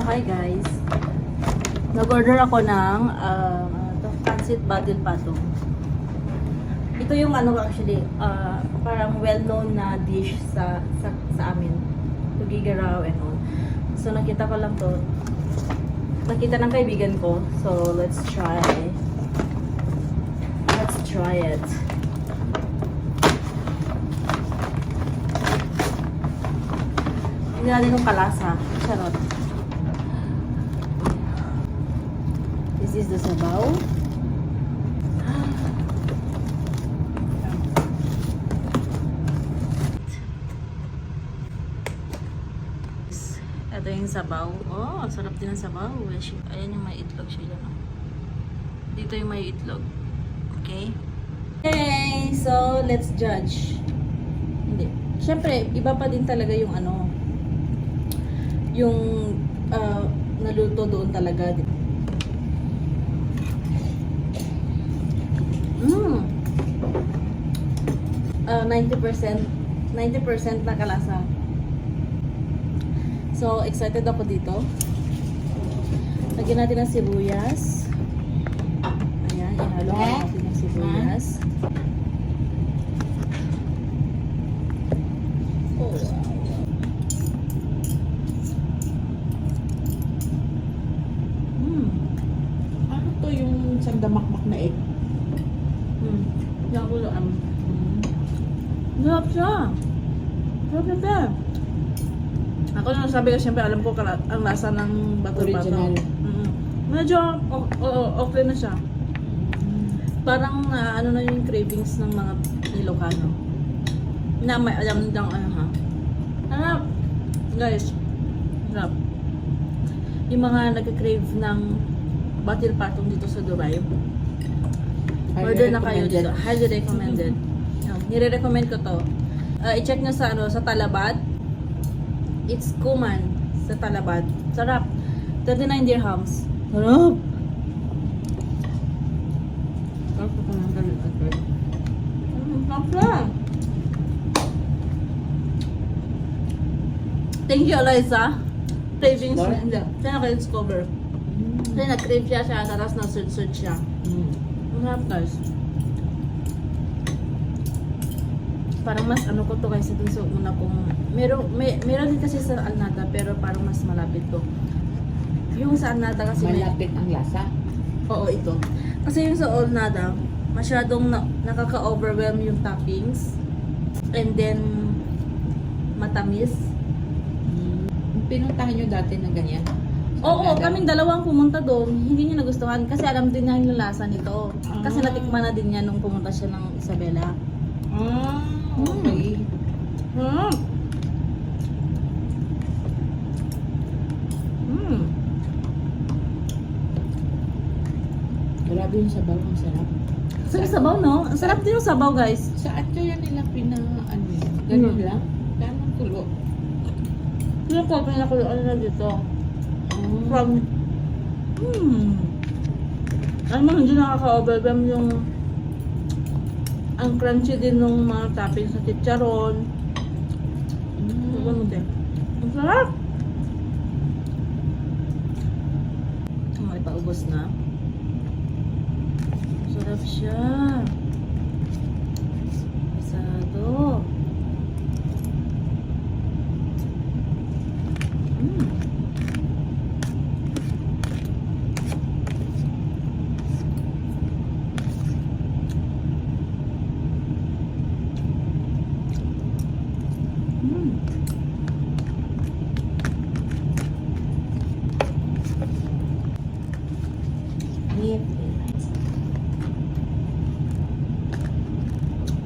Hi guys. Nag-order ako ng pancit batil patong. Ito yung ano actually, parang well-known na dish sa amin. Tugigaraw and all. So nakita ko lang to. Nakita ng kaibigan ko. So let's try. Let's try it. Hindi natin yung kalasa. Charot. This is the sabaw. Ito yung sabaw. Oh, sarap din ang sabaw. Ayan yung may itlog siya dyan. Dito yung may itlog. Okay? Okay, so let's judge. Hindi. Siyempre, iba pa din talaga yung ano, yung naluto doon talaga. 90% na kalasa. So, excited ako dito. Lagyan natin ng sibuyas. Ayan, ihalo natin ng sibuyas. Oh, wow. Ano to yung sandamakmak na egg? Yakulaan. Sarap siya. Sarap siya. Ako na sabi ko, siyempre alam ko ang lasa ng bato-bato. Original. Medyo okay na siya. Parang ano na yung cravings ng mga Ilocano. Na may alam nilang ano ha. Sarap. Guys, sarap. Yung mga nagka-crave ng batil patong dito sa Dubai. Order na kayo dito. Highly recommended. Nire-recommend ko to. I-check nyo sa ano, sa Talabat. It's Kuman sa Talabat. Sarap. 39 dirhams. Sarap. Sarap ko ng galit at red. Sarap. Thank you, Eliza. Cravings na. Hindi. Siya naka-discover. Kasi nag-crave siya, tapos na-search siya. Masarap guys. Parang mas ano ko to kaysa dun sa una kong meron din kasi sa Alnada pero parang mas malapit to. Yung sa Alnada kasi Malapit ang lasa. oo, ito. Kasi yung sa Alnada masyadong nakaka-overwhelm yung toppings and then matamis. Pinuntahan nyo dati na ganyan? Oo, kaming dalawang pumunta doon, hindi niya nagustuhan kasi alam din niya yung lasa nito. Kasi natikman na din niya nung pumunta siya ng Isabela. Okay. Grabe yung sabaw, ang sarap. Sarap sabaw, no? Ang sarap din yung sabaw, guys. Saan kaya nila ano yun? Ganun lang? Ganun tulo? Yung ko, pinakuluan na dito. From, alam mo, hindi nakaka-overwhelm yung ang crunchy din ng mga toppings sa chicharon. Ano din? Ang sarap! May paubos na. Sarap siya. Pasado.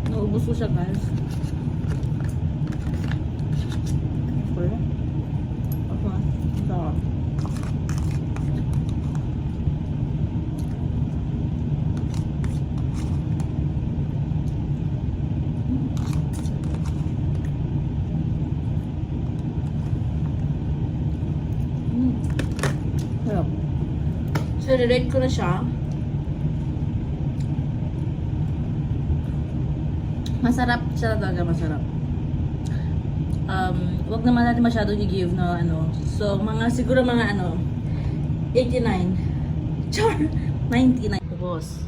Naubos ko siya, guys. Okay. Okay. Sarap. Sarap. So, rate ko na siya. Masarap siya talaga, masarap. wag naman natin masyadong i-give na ano. So, siguro mga 89. Char! 99. Boss.